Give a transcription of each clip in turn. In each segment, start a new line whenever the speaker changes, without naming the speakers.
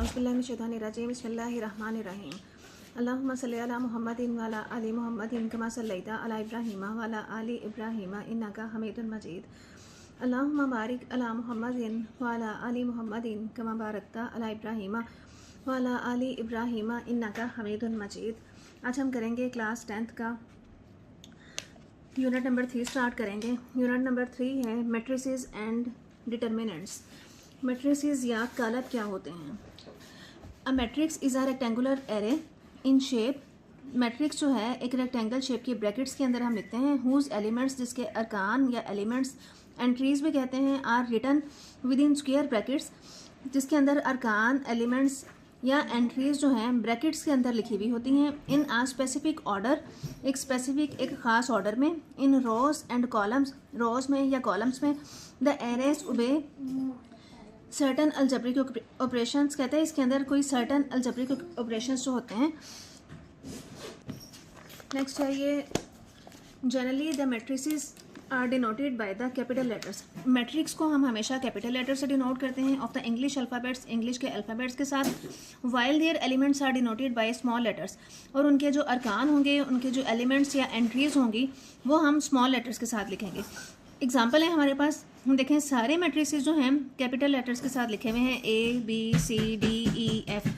औज़ुबिल्लाहिमिनश्शैतानिर्रजीम बिस्मिल्लाहिर्रहमानिर्रहीम अल्लाहुम्मा सल्लि अला मुहम्मदिन व अला आलि मुहम्मदिन कमा सल्लैता अला इब्राहीम व अला आलि इब्राहीम इन्नका हमीदुन मजीद अल्लाहुम्मा बारिक अला मुहम्मदिन व अला आलि मुहम्मदिन कमा बारकता अला इब्राहीम व अला आलि इब्राहीम इन्नका हमीदुन मजीद। आज हम करेंगे क्लास 10th का यूनिट नंबर 3 स्टार्ट करेंगे। यूनिट नंबर 3 है मैट्रिसेस एंड डिटर्मिनेंट्स। मैट्रिसेस या कालब क्या होते हैं? A matrix is a rectangular array in shape. Matrix जो है एक रेक्टेंगल शेप की ब्रैकेट्स के अंदर हम लिखते हैं। हुज एलिमेंट्स, जिसके अरकान या एलिमेंट्स एंट्रीज भी कहते हैं, are written within square brackets, जिसके अंदर अरकान एलिमेंट्स या एंट्रीज जो हैं ब्रैकेट्स के अंदर लिखी हुई होती हैं। इन आ स्पेसिफिक ऑर्डर, एक स्पेसिफिक एक ख़ास ऑर्डर में। इन रोज एंड कॉलम्स, रोज में या कॉलम्स में। The arrays ube certain algebraic operations, कहते हैं इसके अंदर कोई सर्टन अलजेब्रिक ऑपरेशंस जो होते हैं। नेक्स्ट है ये generally the matrices are denoted by the capital letters. Matrix को हम हमेशा कैपिटल लेटर से डिनोट करते हैं of the English alphabets, English के अल्फ़ाबेट्स के साथ। While their elements are denoted by small letters, और उनके जो अरकान होंगे, उनके जो एलिमेंट्स या एंट्रीज होंगी वो हम स्मॉल लेटर्स के साथ लिखेंगे। एग्जाम्पल है हमारे पास, हम देखें सारे मैट्रिसेस जो हैं कैपिटल लेटर्स के साथ लिखे हुए हैं। A B C D E F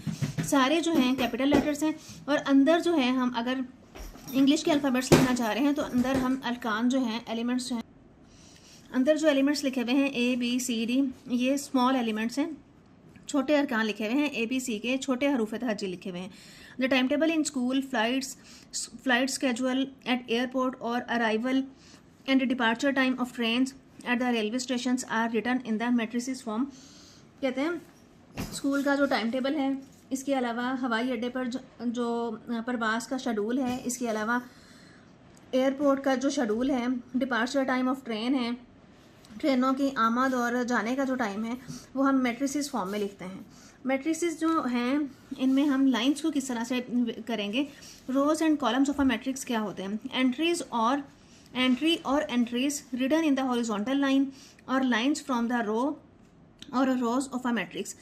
सारे जो हैं कैपिटल लेटर्स हैं। और अंदर जो है हम अगर इंग्लिश के अल्फ़ाबेट्स लिखना चाह रहे हैं तो अंदर हम अरकान जो हैं, एलिमेंट्स जो हैं, अंदर जो एलिमेंट्स लिखे हुए हैं ए बी सी डी, ये स्मॉल एलिमेंट्स हैं। छोटे अरकान लिखे हुए हैं ए बी सी के, छोटे हरूफ तहज्जी लिखे हुए हैं। The time table in school, flight schedule at airport और arrival and departure time of trains at the railway station are written in the matrices form. कहते हैं स्कूल का जो टाइम टेबल है, इसके अलावा हवाई अड्डे पर जो प्रवास का शेड्यूल है, इसके अलावा एयरपोर्ट का जो शेड्यूल है, डिपार्चर टाइम ऑफ ट्रेन है, ट्रेनों की आमद और जाने का जो टाइम है, वो हम मैट्रिसेस फॉर्म में लिखते हैं। मैट्रिसेस जो हैं इनमें हम लाइंस को किस तरह से करेंगे? Rows and columns of a matrix क्या होते हैं? एंट्री और entries written in the horizontal line और लाइंस फ्रॉम द रो और रोज ऑफ अ मैट्रिक्स।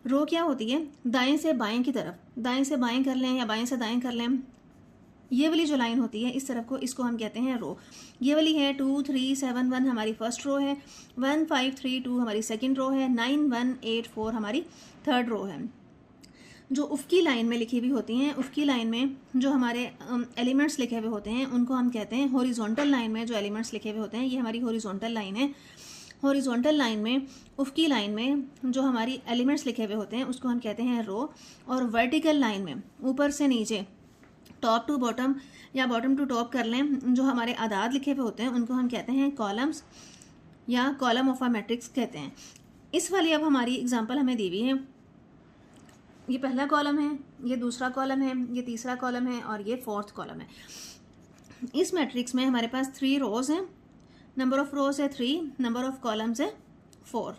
रो क्या होती है? दाएं से बाएं की तरफ, दाएं से बाएं कर लें या बाएं से दाएं कर लें, ये वाली जो लाइन होती है इस तरफ को, इसको हम कहते हैं रो। ये वाली है 2 3 7 1 हमारी फर्स्ट रो है, 1 5 3 2 हमारी सेकंड रो है, 9 1 8 4 हमारी थर्ड रो है। जो उफ़की लाइन में लिखी हुई होती हैं, उफ़की लाइन में जो हमारे एलिमेंट्स लिखे हुए होते हैं उनको हम कहते हैं हॉरिजॉन्टल लाइन में जो एलिमेंट्स लिखे हुए होते हैं, ये हमारी हॉरिजॉन्टल लाइन है। हॉरिजॉन्टल लाइन में, उफ़की लाइन में जो हमारी एलिमेंट्स लिखे हुए होते हैं उसको हम कहते हैं रो। और वर्टिकल लाइन में ऊपर से नीचे, टॉप टू बॉटम या बॉटम टू टॉप कर लें, जो हमारे आदाद लिखे हुए होते हैं उनको हम कहते हैं कॉलम्स या कॉलम ऑफ अ मैट्रिक्स कहते हैं। इस वाली अब हमारी एग्जांपल हमें दी हुई है। ये पहला कॉलम है, ये दूसरा कॉलम है, ये तीसरा कॉलम है और ये फोर्थ कॉलम है। इस मैट्रिक्स में हमारे पास 3 रोज हैं, नंबर ऑफ रोज है 3, नंबर ऑफ कॉलम्स है 4।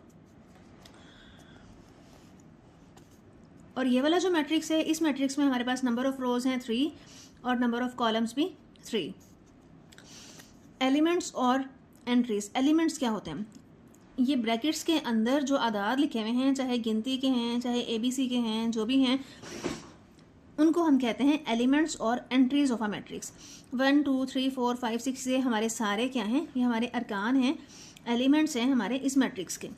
और ये वाला जो मैट्रिक्स है, इस मैट्रिक्स में हमारे पास नंबर ऑफ रोज हैं 3 और नंबर ऑफ कॉलम्स भी 3। एलिमेंट्स और एंट्रीज। एलिमेंट्स क्या होते हैं? ये ब्रैकेट्स के अंदर जो आदाद लिखे हुए हैं, चाहे गिनती के हैं चाहे ABC के हैं, जो भी हैं, उनको हम कहते हैं एलिमेंट्स और एंट्रीज ऑफ अ मैट्रिक्स। 1 2 3 4 5 6 ये हमारे सारे क्या हैं? ये हमारे अरकान हैं, एलिमेंट्स हैं हमारे इस मैट्रिक्स के।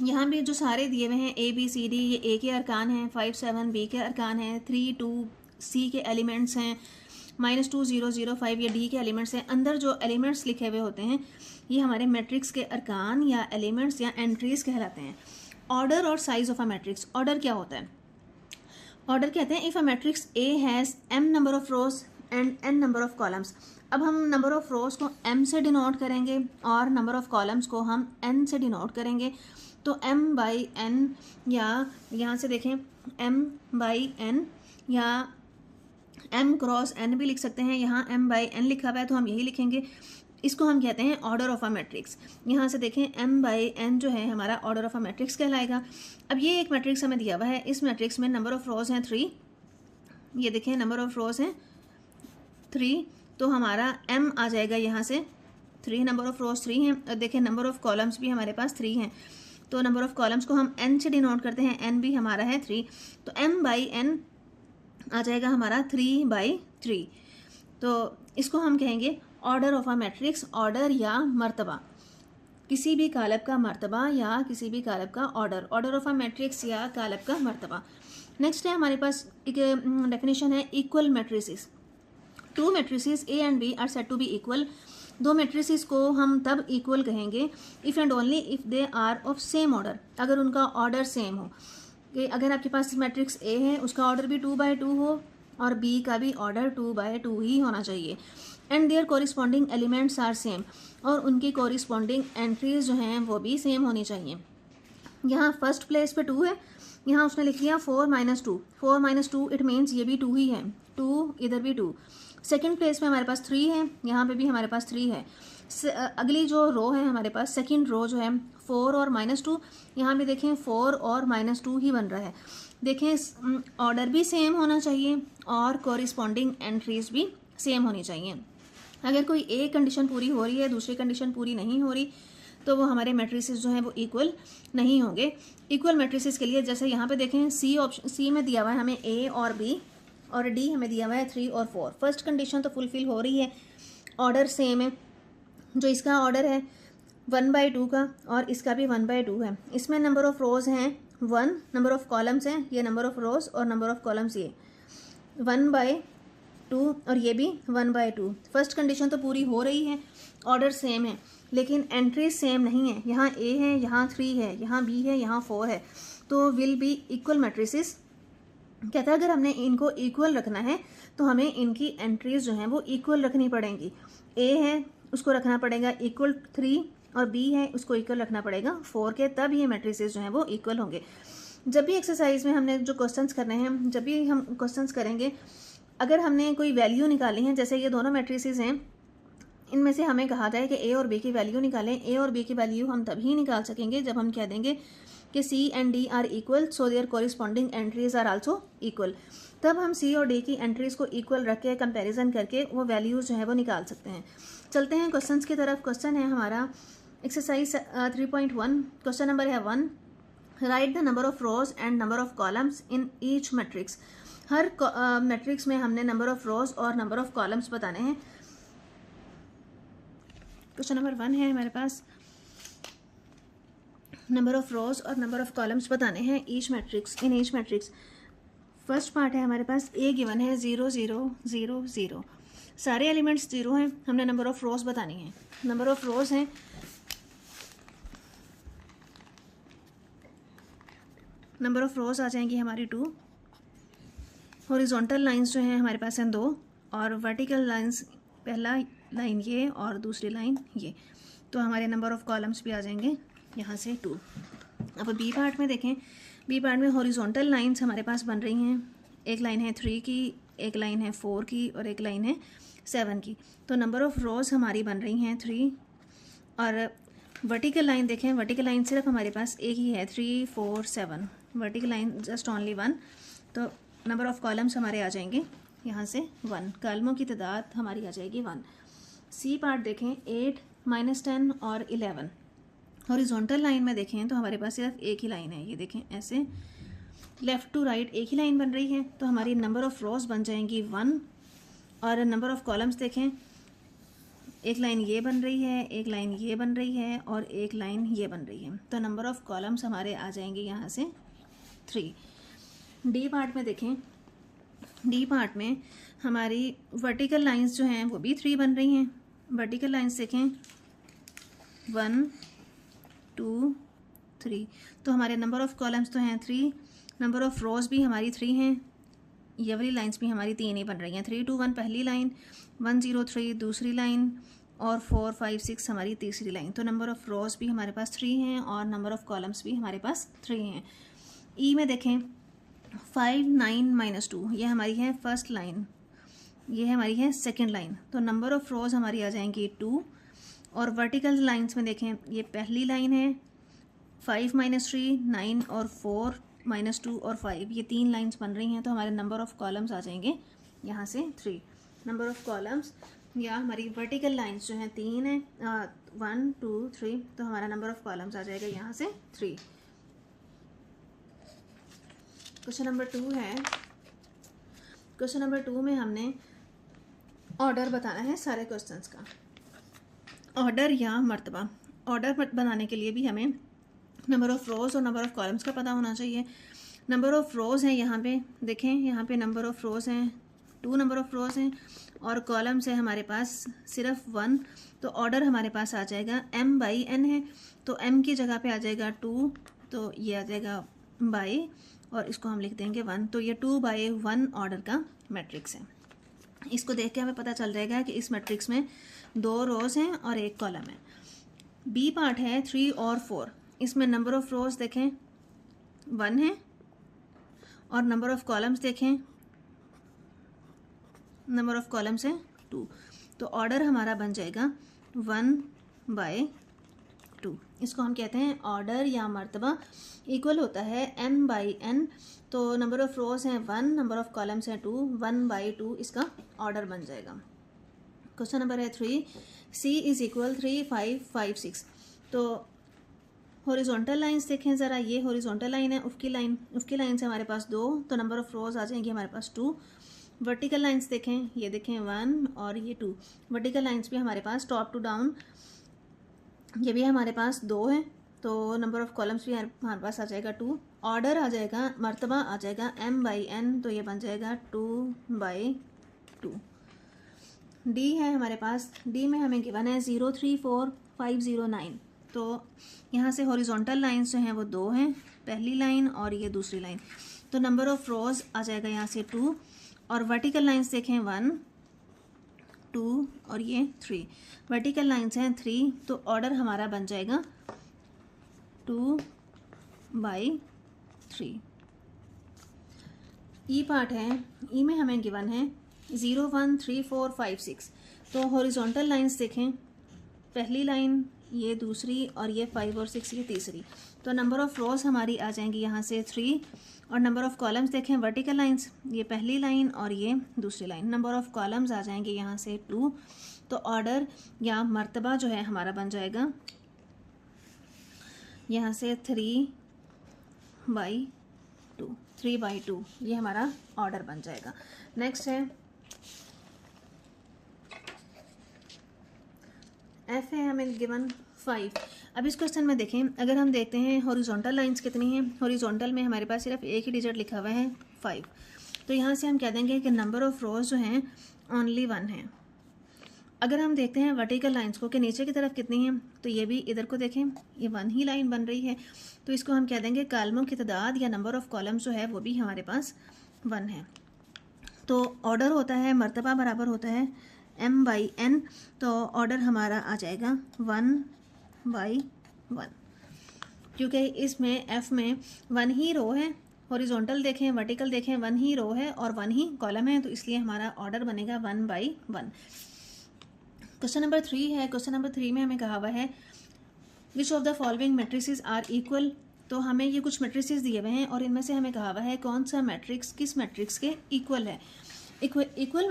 यहाँ भी जो सारे दिए हुए हैं ABCD, ये A के अरकान हैं, 5 7 B के अरकान हैं, 3 2 C के एलिमेंट्स हैं, -2 0 0 5 ये D के एलिमेंट्स हैं। अंदर जो एलिमेंट्स लिखे हुए होते हैं ये हमारे मैट्रिक्स के अरकान या एलिमेंट्स या एंट्रीज कहलाते हैं। ऑर्डर और size of a matrix. Order क्या होता है? ऑर्डर कहते हैं if a matrix A has m number of rose and n number of columns. अब हम नंबर ऑफ रोज को m से डिनोट करेंगे और नंबर ऑफ कॉलम्स को हम n से डिनोट करेंगे। तो m/n, या यहाँ से देखें m/n या m×n भी लिख सकते हैं। यहाँ m/n लिखा हुआ है तो हम यही लिखेंगे। इसको हम कहते हैं ऑर्डर ऑफ अ मैट्रिक्स। यहाँ से देखें m/n जो है हमारा ऑर्डर ऑफ अ मैट्रिक्स कहलाएगा। अब ये एक मैट्रिक्स हमें दिया हुआ है, इस मैट्रिक्स में नंबर ऑफ रोज हैं 3, ये देखें नंबर ऑफ रोज हैं 3, तो हमारा m आ जाएगा यहाँ से 3, नंबर ऑफ रोज 3 हैं। और देखें नंबर ऑफ कॉलम्स भी हमारे पास 3 हैं। तो नंबर ऑफ कॉलम्स को हम n से डिनोट करते हैं, n भी हमारा है 3, तो m/n आ जाएगा हमारा 3/3। तो इसको हम कहेंगे order of a matrix, order या मर्तबा, किसी भी कालब का मर्तबा या किसी भी कालब का order, order of a matrix या कालब का मर्तबा। नेक्स्ट है हमारे पास एक डेफिनेशन है equal matrices. Two matrices A and B are said to be equal. दो मैट्रिसेस को हम तब इक्वल कहेंगे if and only if they are of same order, अगर उनका ऑर्डर सेम हो। कि अगर आपके पास मैट्रिक्स ए है उसका ऑर्डर भी 2/2 हो और बी का भी ऑर्डर 2/2 ही होना चाहिए, and their corresponding elements are same, और उनकी कोरिस्पॉन्डिंग एंट्रीज जो हैं वो भी सेम होनी चाहिए। यहाँ फर्स्ट प्लेस पे 2 है, यहाँ उसने लिख लिया 4 - 2, 4 - 2 इट मीन्स ये भी 2 ही है, 2 इधर भी 2। सेकंड प्लेस पे हमारे पास 3 है, यहाँ पे भी हमारे पास 3 है। अगली जो रो है हमारे पास सेकंड रो जो है 4 और -2, यहाँ भी देखें 4 और -2 ही बन रहा है। देखें ऑर्डर भी सेम होना चाहिए और कोरिस्पॉन्डिंग एंट्रीज भी सेम होनी चाहिए। अगर कोई एक कंडीशन पूरी हो रही है दूसरी कंडीशन पूरी नहीं हो रही तो वो हमारे मैट्रिसेस जो हैं वो इक्वल नहीं होंगे। इक्वल मैट्रिसेस के लिए जैसे यहाँ पे देखें सी में दिया हुआ है हमें ए और बी, और डी हमें दिया हुआ है 3 और 4। फर्स्ट कंडीशन तो फुलफिल हो रही है, ऑर्डर सेम है, जो इसका ऑर्डर है 1/2 का और इसका भी 1/2 है। इसमें नंबर ऑफ रोज़ हैं 1, नंबर ऑफ कॉलम्स हैं ये नंबर ऑफ रोज़ और नंबर ऑफ कॉलम्स ये 1/2 और ये भी 1/2। फर्स्ट कंडीशन तो पूरी हो रही है, ऑर्डर सेम है, लेकिन एंट्री सेम नहीं है। यहाँ ए है, यहाँ 3 है, यहाँ बी है, यहाँ 4 है, तो विल बी इक्वल मैट्रिसेस। कहता है अगर हमने इनको इक्वल रखना है तो हमें इनकी एंट्रीज जो हैं वो इक्वल रखनी पड़ेंगी। ए है उसको रखना पड़ेगा इक्वल 3 और बी है उसको इक्वल रखना पड़ेगा 4 के, तब ये मैट्रिसेस जो हैं वो इक्वल होंगे। जब भी एक्सरसाइज में हमने जो क्वेश्चंस करने हैं, जब भी हम क्वेश्चंस करेंगे, अगर हमने कोई वैल्यू निकाली है, जैसे ये दोनों मैट्रिसेस हैं, इनमें से हमें कहा जाए कि ए और बी की वैल्यू निकालें, ए और बी की वैल्यू हम तभी निकाल सकेंगे जब हम कह देंगे कि C and D are equal, so their corresponding entries are also equal. तब हम सी और डी की एंट्रीज को इक्वल रख के कंपेरिजन करके वो वैल्यूज जो है वो निकाल सकते हैं। चलते हैं क्वेश्चंस की तरफ। क्वेश्चन है हमारा एक्सरसाइज 3.1। क्वेश्चन नंबर है 1, right the number of rose and number of columns in each matrix. Her matrix में हमने नंबर ऑफ रोज और नंबर ऑफ कॉलम्स बताने हैं। क्वेश्चन नंबर 1 है हमारे पास, नंबर ऑफ रोज और नंबर ऑफ कॉलम्स बताने हैं each matrix, in each matrix. First part है हमारे पास, ए गिवन है 0 0 0 0, सारे एलिमेंट्स 0 हैं, हमने नंबर ऑफ रोज बतानी है। नंबर ऑफ रोज हैं नंबर ऑफ रोज आ जाएंगी हमारी 2, हॉरिजॉन्टल लाइंस जो हैं हमारे पास हैं 2, और वर्टिकल लाइंस पहला लाइन ये और दूसरी लाइन ये, तो हमारे नंबर ऑफ कॉलम्स भी आ जाएंगे यहाँ से 2। अब बी पार्ट में देखें, बी पार्ट में हॉरिजॉन्टल लाइंस हमारे पास बन रही हैं, एक लाइन है 3 की, एक लाइन है 4 की और एक लाइन है 7 की। तो नंबर ऑफ रोज़ हमारी बन रही हैं 3, और वर्टिकल लाइन देखें, वर्टिकल लाइन सिर्फ हमारे पास एक ही है 3 4 7, वर्टिकल लाइन जस्ट ओनली 1। तो नंबर ऑफ कॉलम्स हमारे आ जाएंगे यहाँ से 1, कॉलमों की तादाद हमारी आ जाएगी 1। सी पार्ट देखें 8 -10 और 11। हॉरिजॉन्टल लाइन में देखें तो हमारे पास सिर्फ एक ही लाइन है, ये देखें ऐसे लेफ़्ट टू राइट एक ही लाइन बन रही है, तो हमारी नंबर ऑफ़ रोज बन जाएंगी 1। और नंबर ऑफ़ कॉलम्स देखें, एक लाइन ये बन रही है, एक लाइन ये बन रही है और एक लाइन ये बन रही है, तो नंबर ऑफ़ कॉलम्स हमारे आ जाएंगे यहाँ से 3। डी पार्ट में देखें, डी पार्ट में हमारी वर्टिकल लाइंस जो हैं वो भी 3 बन रही हैं। वर्टिकल लाइंस देखें 1 2 3, तो हमारे नंबर ऑफ़ कॉलम्स तो हैं 3, नंबर ऑफ़ रोज़ भी हमारी 3 हैं, ये वाली लाइंस भी हमारी 3 ही बन रही हैं। 3 2 1 पहली लाइन, 1 0 3 दूसरी लाइन और 4 5 6 हमारी तीसरी लाइन। तो नंबर ऑफ़ रोज़ भी हमारे पास 3 हैं और नंबर ऑफ़ कॉलम्स भी हमारे पास 3 हैं। ई में देखें 5 9 -2, ये हमारी है फर्स्ट लाइन, ये हमारी है सेकेंड लाइन, तो नंबर ऑफ़ रोज़ हमारी आ जाएंगी 2। और वर्टिकल लाइंस में देखें, ये पहली लाइन है 5 -3 9 और 4 -2 और 5, ये 3 लाइंस बन रही हैं, तो हमारे नंबर ऑफ़ कॉलम्स आ जाएंगे यहाँ से 3। नंबर ऑफ़ कॉलम्स या हमारी वर्टिकल लाइंस जो हैं 3 है, 1 2 3, तो हमारा नंबर ऑफ कॉलम्स आ जाएगा यहाँ से 3। क्वेश्चन नंबर 2 है। क्वेश्चन नंबर 2 में हमने ऑर्डर बताना है सारे क्वेश्चंस का। ऑर्डर या मर्तबा। ऑर्डर बनाने के लिए भी हमें नंबर ऑफ़ रोज़ और नंबर ऑफ़ कॉलम्स का पता होना चाहिए। नंबर ऑफ़ रोज़ हैं यहाँ पे, देखें यहाँ पे नंबर ऑफ़ रोज़ हैं 2 नंबर ऑफ़ रोज़ हैं, और कॉलम्स है हमारे पास सिर्फ 1। तो ऑर्डर हमारे पास आ जाएगा m/n है, तो m की जगह पे आ जाएगा 2, तो ये आ जाएगा बाई, और इसको हम लिख देंगे 1। तो ये 2/1 ऑर्डर का मैट्रिक्स है। इसको देख के हमें पता चल जाएगा कि इस मैट्रिक्स में 2 रोज़ हैं और 1 कॉलम है। बी पार्ट है 3 और 4। इसमें नंबर ऑफ़ रोज़ देखें 1 है, और नंबर ऑफ़ कॉलम्स देखें, नंबर ऑफ़ कॉलम्स है 2। तो ऑर्डर हमारा बन जाएगा 1/2। इसको हम कहते हैं ऑर्डर या मर्तबा। इक्वल होता है m/n। तो नंबर ऑफ़ रोज़ हैं 1, नंबर ऑफ़ कॉलम्स हैं 2, 1/2 इसका ऑर्डर बन जाएगा। क्वेश्चन नंबर है 3, c इज़ इक्वल 3 5 5 6। तो हॉरिजॉन्टल लाइंस देखें ज़रा, ये हॉरिजॉन्टल लाइन है, उफ़की लाइन से हमारे पास 2, तो नंबर ऑफ़ रोज़ आ जाएंगे हमारे पास 2। वर्टिकल लाइंस देखें, ये देखें 1 और ये 2। वर्टिकल लाइंस भी हमारे पास टॉप टू डाउन, ये भी हमारे पास 2 है, तो नंबर ऑफ़ कॉलम्स भी हमारे पास आ जाएगा 2। ऑर्डर आ जाएगा, मर्तबा आ जाएगा m/n, तो ये बन जाएगा 2/2। डी है हमारे पास, डी में हमें गिवन है 0 3 4 5 0 9। तो यहाँ से हॉरिजॉन्टल लाइंस जो हैं वो 2 हैं, पहली लाइन और ये दूसरी लाइन। तो नंबर ऑफ़ रोज़ आ जाएगा यहाँ से 2, और वर्टिकल लाइंस देखें 1 2 और ये 3। वर्टिकल लाइंस हैं 3, तो ऑर्डर हमारा बन जाएगा 2/3। ई पार्ट है, ई में हमें गिवन है 0 1 3 4 5 6। तो हॉरिजॉन्टल लाइंस देखें, पहली लाइन, ये दूसरी, और ये 5 और 6 ये तीसरी। तो नंबर ऑफ़ रोज़ हमारी आ जाएंगी यहाँ से 3, और नंबर ऑफ़ कॉलम्स देखें, वर्टिकल लाइंस, ये पहली लाइन और ये दूसरी लाइन। नंबर ऑफ़ कॉलम्स आ जाएंगे यहाँ से 2। तो ऑर्डर या मर्तबा जो है हमारा बन जाएगा यहाँ से 3/2, ये हमारा ऑर्डर बन जाएगा। नेक्स्ट है एफ है हमें गिवन 5। अब इस क्वेश्चन में देखें, अगर हम देखते हैं हॉरिजॉन्टल लाइंस कितनी हैं, हॉरिजॉन्टल में हमारे पास सिर्फ एक ही डिजिट लिखा हुआ है 5। तो यहाँ से हम कह देंगे कि नंबर ऑफ़ रोज़ जो हैं ओनली 1 है। अगर हम देखते हैं वर्टिकल लाइंस को कि नीचे की तरफ कितनी हैं, तो ये भी इधर को देखें, ये 1 ही लाइन बन रही है, तो इसको हम कह देंगे कालमों की तादाद या नंबर ऑफ़ कॉलम्स जो है वो भी हमारे पास 1 है। तो ऑर्डर होता है, मर्तबा बराबर होता है m/n। तो ऑर्डर हमारा आ जाएगा 1/1, क्योंकि इसमें f में 1 ही रो है। हॉरिजॉन्टल देखें, वर्टिकल देखें, 1 ही रो है और 1 ही कॉलम है, तो इसलिए हमारा ऑर्डर बनेगा 1/1। क्वेश्चन नंबर 3 है। क्वेश्चन नंबर 3 में हमें कहा हुआ है which of the following matrices are equal. तो हमें ये कुछ मैट्रिसेस दिए हुए हैं और इनमें से हमें कहा हुआ है कौन सा मैट्रिक्स किस मैट्रिक्स के इक्वल है। इक्वल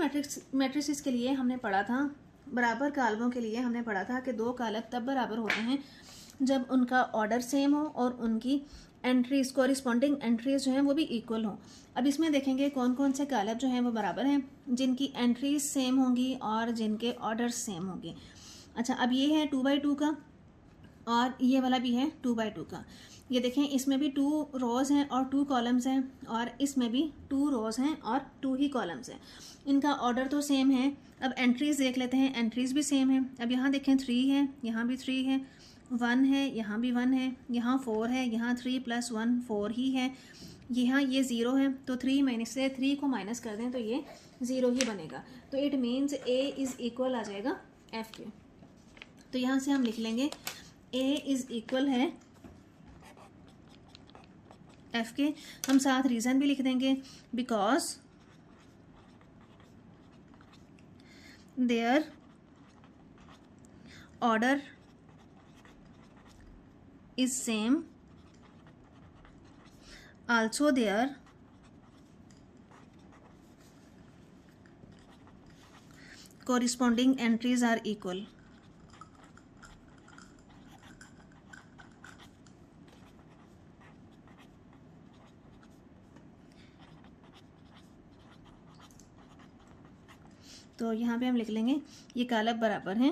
मैट्रिसेस के लिए हमने पढ़ा था, बराबर कालमों के लिए हमने पढ़ा था कि 2 कालम तब बराबर होते हैं जब उनका ऑर्डर सेम हो और उनकी एंट्रीज, कॉरिस्पॉन्डिंग एंट्रीज जो हैं वो भी इक्वल हों। अब इसमें देखेंगे कौन कौन से कालम जो हैं वो बराबर हैं, जिनकी एंट्रीज सेम होंगी और जिनके ऑर्डर सेम होंगे। अच्छा, अब ये है 2/2 का और ये वाला भी है 2/2 का। ये देखें, इसमें भी 2 रोज़ हैं और 2 कॉलम्स हैं, और इसमें भी 2 रोज़ हैं और 2 ही कॉलम्स हैं। इनका ऑर्डर तो सेम है। अब एंट्रीज़ देख लेते हैं, एंट्रीज़ भी सेम है। अब यहाँ देखें 3 है, यहाँ भी 3 है, 1 है, यहाँ भी 1 है, यहाँ 4 है, यहाँ 3 + 1 4 ही है, यहाँ ये 0 है। तो 3 में से 3 को माइनस कर दें तो ये 0 ही बनेगा। तो it means A is equal आ जाएगा F के। तो यहाँ से हम लिख लेंगे A इज़ इक्वल है F के। हम साथ रीज़न भी लिख देंगे, because their order is same, also their corresponding entries are equal. तो यहाँ पे हम लिख लेंगे ये कालब बराबर हैं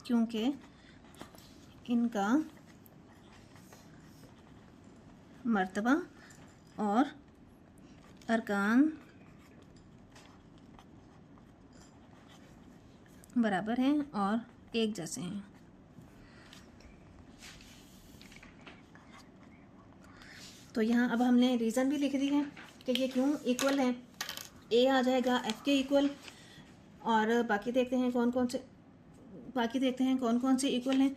क्योंकि इनका मर्तबा और अरकान बराबर हैं और एक जैसे हैं। तो यहाँ अब हमने रीज़न भी लिख दी है कि ये क्यों इक्वल है। ए आ जाएगा एफ के इक्वल, और बाकी देखते हैं कौन कौन से इक्वल हैं।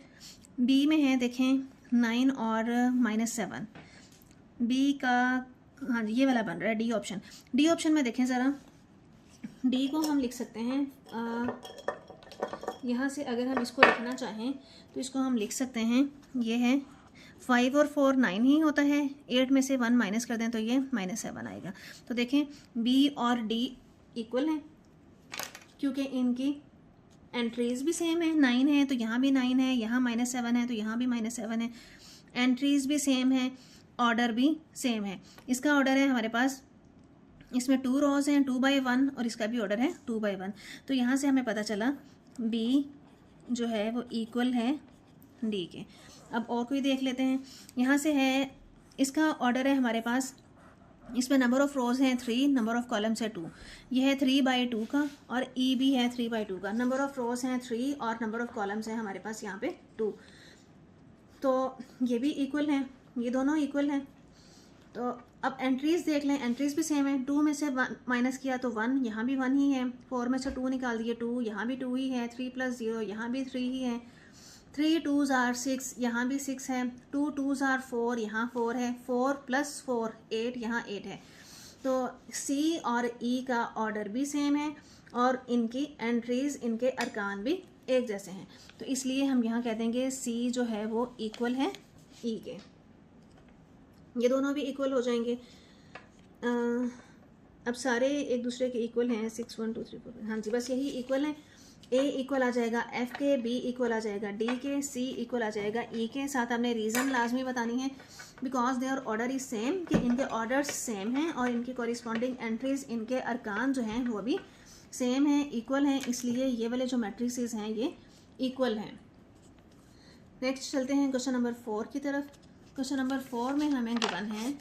बी में है देखें 9 और -7, बी का हाँ जी ये वाला बन रहा है डी ऑप्शन। डी ऑप्शन में देखें ज़रा, डी को हम लिख सकते हैं यहाँ से अगर हम इसको लिखना चाहें तो इसको हम लिख सकते हैं, ये है 5 और 4 9 ही होता है, 8 में से 1 माइनस कर दें तो ये -7 आएगा। तो देखें बी और डी इक्वल हैं क्योंकि इनकी एंट्रीज़ भी सेम है, 9 है तो यहाँ भी 9 है, यहाँ -7 है तो यहाँ भी -7 है, एंट्रीज़ भी सेम है, ऑर्डर भी सेम है। इसका ऑर्डर है हमारे पास, इसमें 2 रोज हैं 2 by 1 और इसका भी ऑर्डर है 2 by 1। तो यहाँ से हमें पता चला बी जो है वो इक्वल है डी के। अब और कोई देख लेते हैं, यहाँ से है इसका ऑर्डर है हमारे पास, इसमें नंबर ऑफ़ रोज़ हैं 3, नंबर ऑफ़ कॉलम्स है 2, यह है 3 by 2 का, और ई भी है 3 by 2 का। नंबर ऑफ़ रोज़ हैं 3 और नंबर ऑफ़ कॉलम्स है हमारे पास यहाँ पे 2। तो ये भी इक्वल हैं, ये दोनों इक्वल हैं। तो अब एंट्रीज़ देख लें, एंट्रीज़ भी सेम है, 2 में से 1 माइनस किया तो 1, यहाँ भी 1 ही है, 4 में से 2 निकाल दिए 2, यहाँ भी 2 ही है, 3 + 0 यहाँ भी 3 ही है, 3 2s are 6 यहाँ भी 6 है, 2 2s are 4 यहाँ 4 है, 4 + 4 8 यहाँ 8 है। तो सी और ई का ऑर्डर भी सेम है और इनकी एंट्रीज़ इनके अरकान भी एक जैसे हैं। तो इसलिए हम यहाँ कह देंगे सी जो है वो इक्वल है ई के। ये दोनों भी इक्वल हो जाएंगे। अब सारे एक दूसरे के इक्वल हैं, 6 1 2 3 4 हाँ जी बस यही इक्वल हैं। ए इक्वल आ जाएगा एफ के, बी इक्वल आ जाएगा डी के, सी इक्वल आ जाएगा ई के। साथ हमने रीज़न लाजमी बतानी है because their order is same, कि इनके ऑर्डर्स सेम हैं और इनकी कॉरिस्पॉन्डिंग एंट्रीज इनके अरकान जो हैं वो भी सेम हैं, इक्वल हैं, इसलिए ये वाले जो मैट्रिसेस हैं ये इक्वल हैं। नेक्स्ट चलते हैं क्वेश्चन नंबर 4 की तरफ। क्वेश्चन नंबर 4 में हमें गिवन है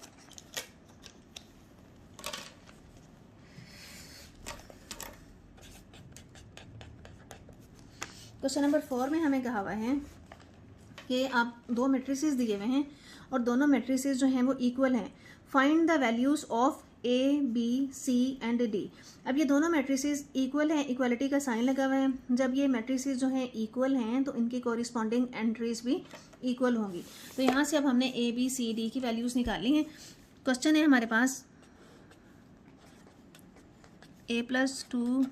क्वेश्चन नंबर 4 में हमें कहा हुआ है कि आप दो मैट्रिसेस दिए हुए हैं और दोनों मैट्रिसेस जो हैं वो इक्वल हैं। Find the values of A B C and D. अब ये दोनों मैट्रिसेस इक्वल हैं, इक्वलिटी का साइन लगा हुआ है। जब ये मैट्रिसेस जो हैं इक्वल हैं तो इनकी कॉरिस्पॉन्डिंग एंट्रीज भी इक्वल होंगी। तो यहाँ से अब हमने ए बी सी डी की वैल्यूज़ निकाली हैं। क्वेश्चन है हमारे पास a + 2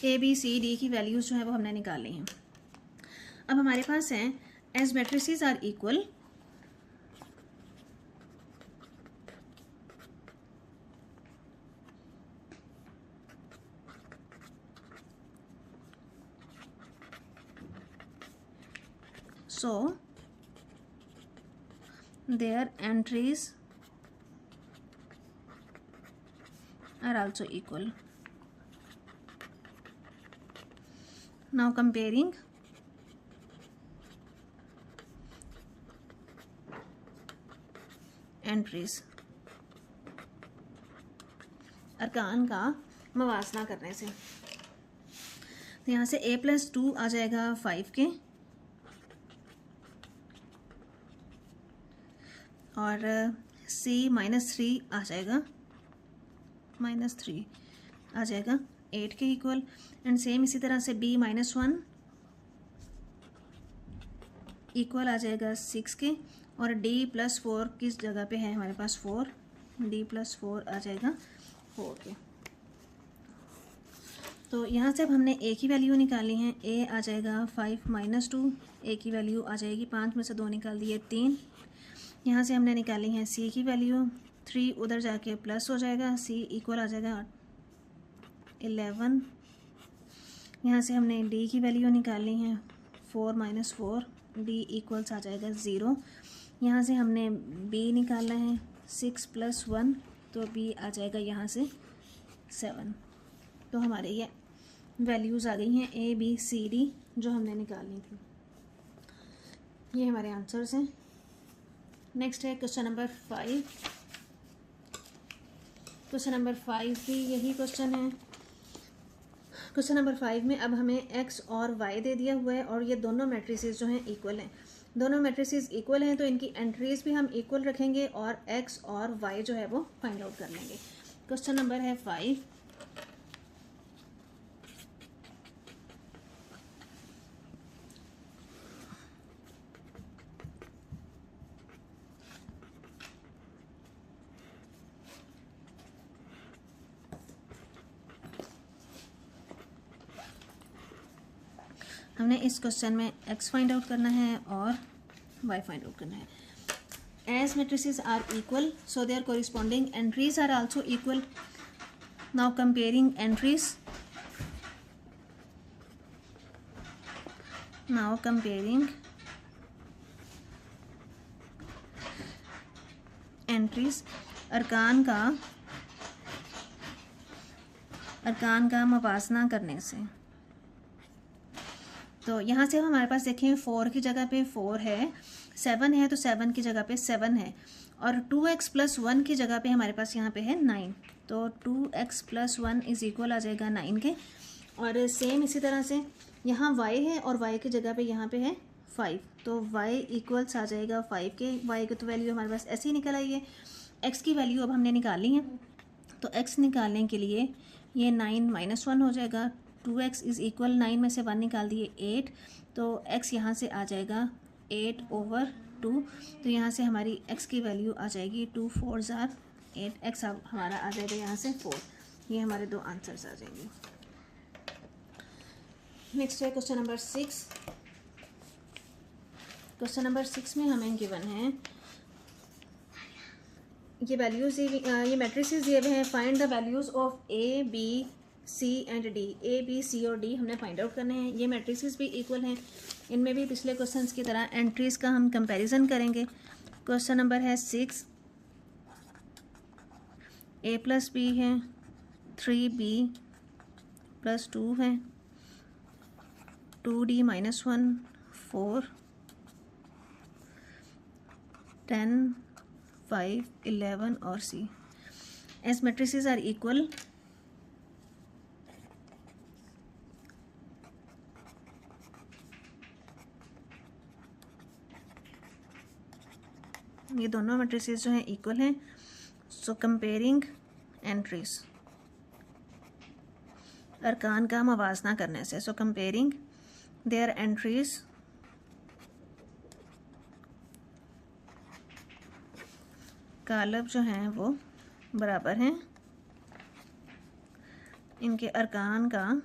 A B C D की वैल्यूज़ जो है वो हमने निकाल ली हैं। अब हमारे पास हैं as matrices are equal so their entries are also equal. Now comparing entries, अरकान का मवाजना करने से, तो यहाँ से a + 2 आ जाएगा 5 के और c -3 आ जाएगा, -3 आ जाएगा 8 के इक्वल। एंड सेम इसी तरह से b -1 इक्वल आ जाएगा 6 के, और डी प्लस 4 किस जगह पे है हमारे पास 4, डी प्लस 4 आ जाएगा 4 के। तो यहाँ से अब हमने ए की वैल्यू निकाली है, ए आ जाएगा 5 माइनस 2, ए की वैल्यू आ जाएगी 5 में से 2 निकाल दिए 3। यहाँ से हमने निकाली है सी की वैल्यू, 3 उधर जाके प्लस हो जाएगा, सी इक्वल आ जाएगा 11। यहाँ से हमने डी की वैल्यू निकाली है 4 माइनस 4, डी इक्वल्स आ जाएगा 0। यहाँ से हमने बी निकाला है 6 प्लस 1, तो बी आ जाएगा यहाँ से 7। तो हमारे ये वैल्यूज़ आ गई हैं ए बी सी डी जो हमने निकालनी थी। ये हमारे आंसर्स हैं। नेक्स्ट है क्वेश्चन नंबर 5। क्वेश्चन नंबर 5 भी यही क्वेश्चन है। क्वेश्चन नंबर 5 में अब हमें x और y दे दिया हुआ है और ये दोनों मैट्रिसेस जो हैं इक्वल हैं। दोनों मैट्रिसेस इक्वल हैं तो इनकी एंट्रीज भी हम इक्वल रखेंगे और x और y जो है वो फाइंड आउट कर लेंगे। क्वेश्चन नंबर है 5। हमने इस क्वेश्चन में x फाइंड आउट करना है और y फाइंड आउट करना है। As matrices are equal so their corresponding entries are also equal. Now comparing entries, now comparing entries, अरकान का मवाजना करने से। तो यहाँ से हमारे पास देखें 4 की जगह पे 4 है, 7 है तो 7 की जगह पे 7 है, और 2x प्लस 1 की जगह पे हमारे पास यहाँ पे है 9। तो 2x प्लस 1 इज इक्वल आ जाएगा 9 के। और सेम इसी तरह से यहाँ y है और y की जगह पे यहाँ पे है 5, तो y इक्वल्स आ जाएगा 5 के। y की तो वैल्यू हमारे पास ऐसे ही निकल आई है। x की वैल्यू अब हमने निकाली है, तो x निकालने के लिए ये 9 माइनस 1 हो जाएगा। 2x इज़ इक्वल 9 में से 1 निकाल दिए 8, तो x यहाँ से आ जाएगा 8/2। तो यहाँ से हमारी x की वैल्यू आ जाएगी 2 4 ज़ार 8, x अब हमारा आ जाएगा यहाँ से 4। ये हमारे दो आंसर्स आ जाएंगे। नेक्स्ट है क्वेश्चन नंबर 6। क्वेश्चन नंबर 6 में हमें गिवन है ये वैल्यूज़, ये मैट्रिसेस दिए हुए हैं। Find the values of A B C and D. A B C और डी हमने फाइंड आउट करने हैं। ये मैट्रिसेस भी इक्वल हैं, इनमें भी पिछले क्वेश्चंस की तरह एंट्रीज़ का हम कंपैरिजन करेंगे। क्वेश्चन नंबर है 6। ए प्लस बी है, 3b प्लस 2 है, 2d माइनस 1 4, 10 5 11 और c। As matrices are equal ये दोनों मैट्रिसेस जो हैं इक्वल हैं। सो कंपेयरिंग एंट्रीज, अरकान का मवाजना करने से। सो कंपेयरिंग देयर एंट्रीज कालब जो हैं वो बराबर हैं, इनके अरकान का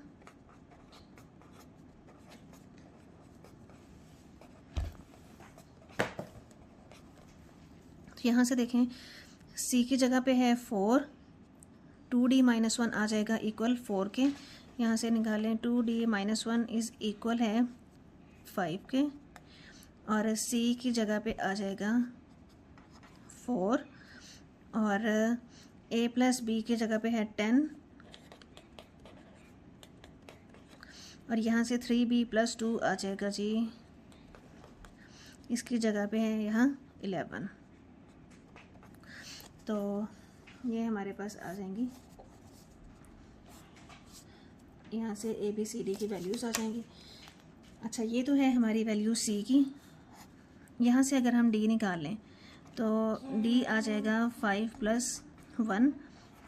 तो यहाँ से देखें सी की जगह पे है 4, 2d माइनस 1 आ जाएगा इक्वल 4 के। यहाँ से निकालें 2d माइनस 1 इज़ इक्वल है 5 के, और सी की जगह पे आ जाएगा 4, और a प्लस बी की जगह पे है 10, और यहाँ से 3b प्लस 2 आ जाएगा जी, इसकी जगह पे है यहाँ 11। तो ये हमारे पास आ जाएंगी, यहाँ से ए बी सी डी की वैल्यूज़ आ जाएंगी। अच्छा, ये तो है हमारी वैल्यू सी की। यहाँ से अगर हम डी निकाल लें तो डी आ जाएगा 5 प्लस 1,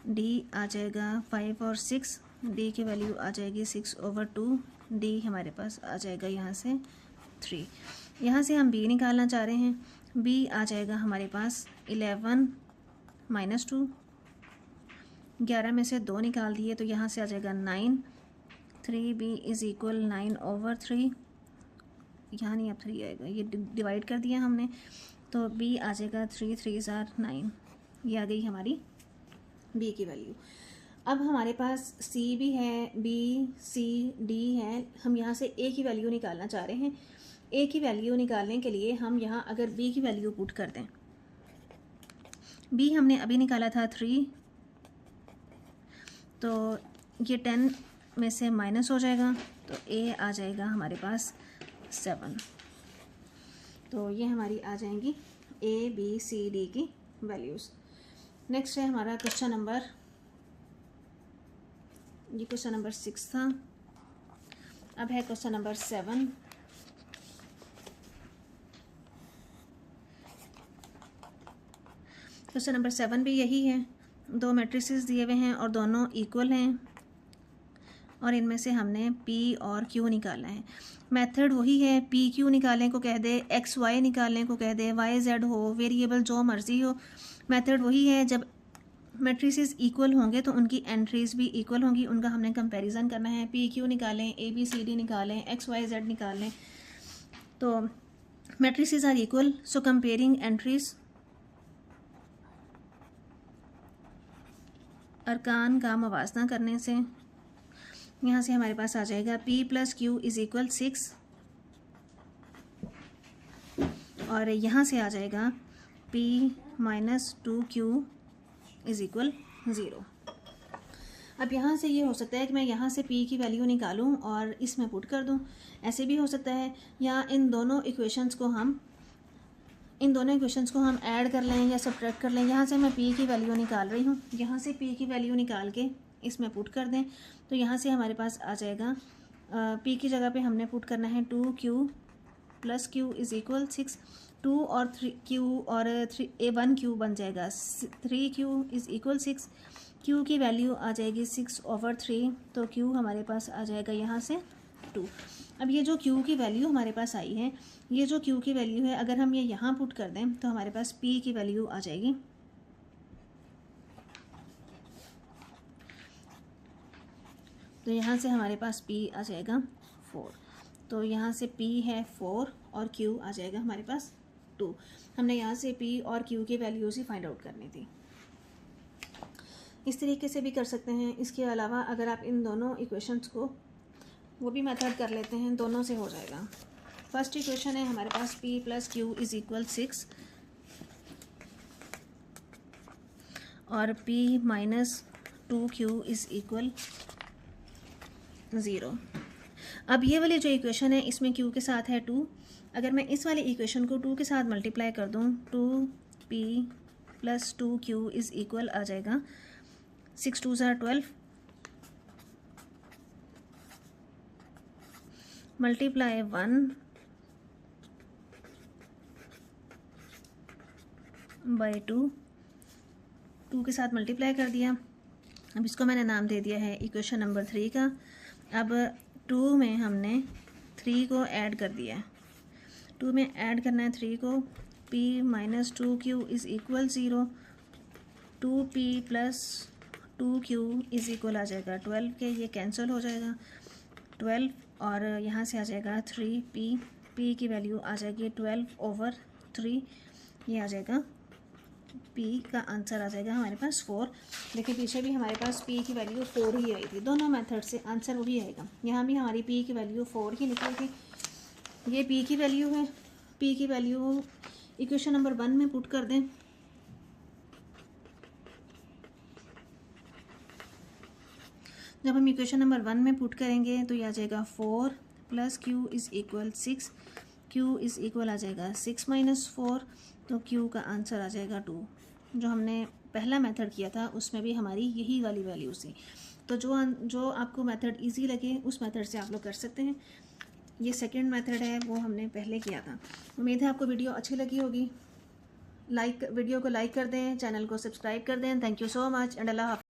डी आ जाएगा 5 और 6, डी की वैल्यू आ जाएगी 6/2, डी हमारे पास आ जाएगा यहाँ से 3। यहाँ से हम b निकालना चाह रहे हैं, b आ जाएगा हमारे पास 11 माइनस 2, 11 में से 2 निकाल दिए तो यहाँ से आ जाएगा 9, 3b इज़ इक्वल 9/3, यहाँ नहीं अब 3 आएगा, ये डिवाइड कर दिया हमने तो b आ जाएगा 3 3s are 9, ये आ गई हमारी b की वैल्यू। अब हमारे पास c भी है, b c d है, हम यहाँ से a की वैल्यू निकालना चाह रहे हैं। a की वैल्यू निकालने के लिए हम यहाँ अगर b की वैल्यू पुट कर दें, b हमने अभी निकाला था 3, तो ये 10 में से माइनस हो जाएगा तो a आ जाएगा हमारे पास 7। तो ये हमारी आ जाएंगी a b c d की वैल्यूज़। नेक्स्ट है हमारा क्वेश्चन नंबर, ये क्वेश्चन नंबर 6 था। अब है क्वेश्चन नंबर 7। क्वेश्चन नंबर 7 भी यही है, दो मैट्रिसेस दिए हुए हैं और दोनों इक्वल हैं और इनमें से हमने p और q निकालना है। मेथड वही है, p q निकालने को कह दे, x y निकालने को कह दे, y z हो, वेरिएबल जो मर्जी हो, मेथड वही है। जब मैट्रिसेस इक्वल होंगे तो उनकी एंट्रीज भी इक्वल होंगी, उनका हमने कंपैरिजन करना है। p q निकालें, a b c d निकालें, x y z निकालें, तो matrices are equal, so comparing entries, अरकान का मवाजना करने से यहाँ से हमारे पास आ जाएगा p plus Q is equal 6 और यहाँ से आ जाएगा p minus 2q is equal 0। अब यहाँ से ये हो सकता है कि मैं यहाँ से p की वैल्यू निकालूँ और इसमें पुट कर दूँ, ऐसे भी हो सकता है, या इन दोनों इक्वेशंस को हम ऐड कर लें या सब्ट्रैक्ट कर लें। यहाँ से मैं p की वैल्यू निकाल रही हूँ, यहाँ से p की वैल्यू निकाल के इसमें पुट कर दें तो यहाँ से हमारे पास आ जाएगा p की जगह पे हमने पुट करना है 2q plus q is equal 6, 2 और 3q और 1q बन जाएगा 3q इज़ इक्वल 6, q की वैल्यू आ जाएगी 6/3, तो q हमारे पास आ जाएगा यहाँ से 2। अब ये जो q की वैल्यू हमारे पास आई है, ये जो q की वैल्यू है, अगर हम ये यहाँ पुट कर दें तो हमारे पास p की वैल्यू आ जाएगी, तो यहाँ से हमारे पास p आ जाएगा 4, तो यहाँ से p है 4 और q आ जाएगा हमारे पास 2। हमने यहाँ से p और q की वैल्यूज़ ही फाइंड आउट करनी थी। इस तरीके से भी कर सकते हैं। इसके अलावा अगर आप इन दोनों इक्वेशंस को वो भी मेथड कर लेते हैं, दोनों से हो जाएगा। फर्स्ट इक्वेशन है हमारे पास p plus Q is equal 6 और p minus 2q is equal 0। अब ये वाली जो इक्वेशन है इसमें q के साथ है 2, अगर मैं इस वाली इक्वेशन को 2 के साथ मल्टीप्लाई कर दूँ, 2p plus 2q is equal आ जाएगा 6 2s are 12 मल्टीप्लाई 1 बाई 2 के साथ मल्टीप्लाई कर दिया। अब इसको मैंने नाम दे दिया है इक्वेशन नंबर 3 का। अब 2 में हमने 3 को ऐड कर दिया है, 2 में ऐड करना है 3 को, p minus 2q is equal 0, 2p plus 2q is equal आ जाएगा 12 के, ये कैंसिल हो जाएगा 12 और यहाँ से आ जाएगा 3p, p की वैल्यू आ जाएगी 12/3, ये आ जाएगा p का आंसर आ जाएगा हमारे पास 4। लेकिन पीछे भी हमारे पास p की वैल्यू 4 ही आई थी, दोनों मेथड से आंसर वही आएगा। यहाँ भी हमारी p की वैल्यू 4 ही निकली थी, ये p की वैल्यू है। p की वैल्यू इक्वेशन नंबर 1 में पुट कर दें, जब हम इक्वेशन नंबर 1 में पुट करेंगे तो ये आ जाएगा 4 plus q is equal 6, q is equal आ जाएगा 6 माइनस 4, तो q का आंसर आ जाएगा 2। जो हमने पहला मेथड किया था उसमें भी हमारी यही वाली वैल्यू थी। तो जो आपको मेथड इजी लगे उस मेथड से आप लोग कर सकते हैं। ये सेकंड मेथड है, वो हमने पहले किया था। उम्मीद है आपको वीडियो अच्छी लगी होगी। वीडियो को लाइक कर दें, चैनल को सब्सक्राइब कर दें। Thank you so much and अल्लाह हाफ़िज़।